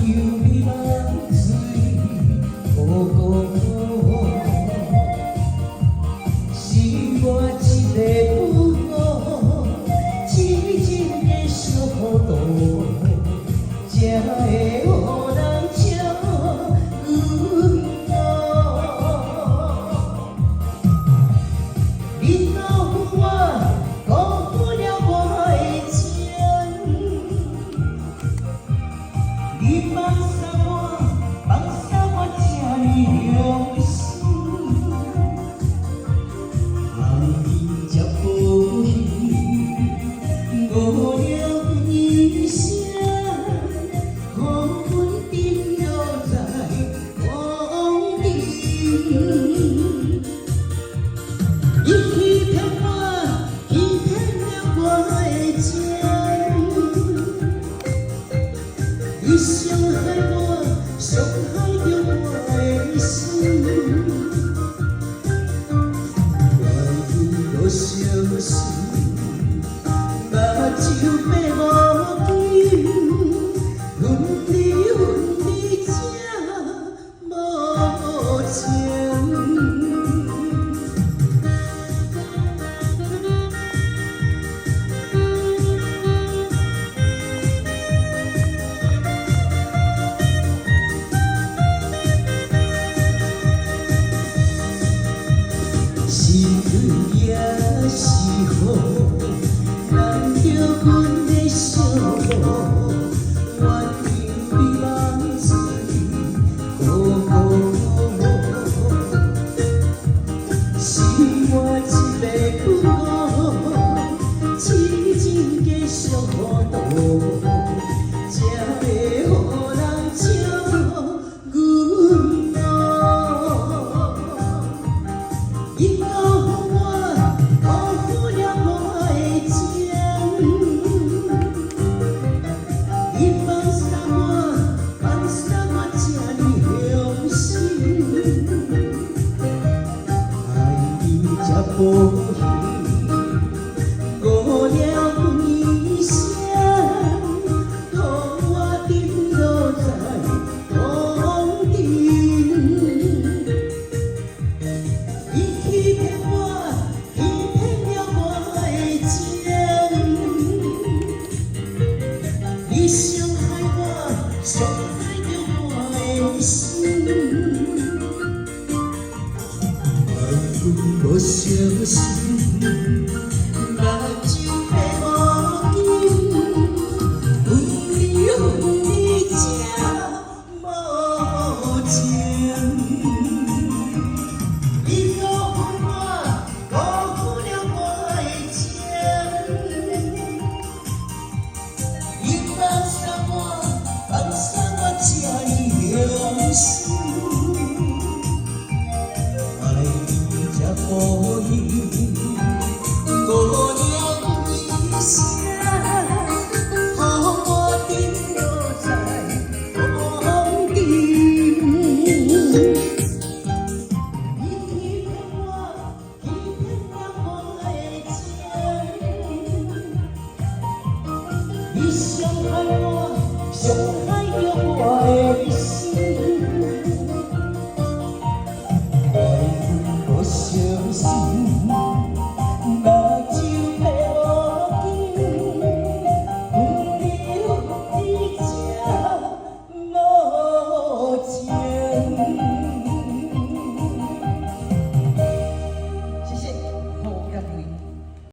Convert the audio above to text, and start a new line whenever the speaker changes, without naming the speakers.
美梦水糊糊，是我一个不好，痴情的小糊涂，才会予人笑阮我。你老我辜负了我的情，你放下我这呢用心，人比才无戏，误了一生，予阮沉落在风里。你欺骗我，欺骗了我的情，你伤害我，伤害着我的心。我已无相信，目睭白无见，阮你才无情。是雨也是雨，难着阮的小无，怨情比梦水糊糊，是我一个不好，痴情的小糊涂，才会予人笑阮我。你辜负我，辜负了我的情，你放下我这呢用心，爱你才无戏，误了一生，予我沉落在风中。你欺骗我，欺骗了我的情，你伤害我，伤害着我的心。我无相信，目睭白无见，阮你才无情。你辜负我，辜负了我的情，你放下我这呢用心，爱你才无意，误了一生，予我沉落在风中。你欺骗我，欺骗了我的情，你伤害我，伤害着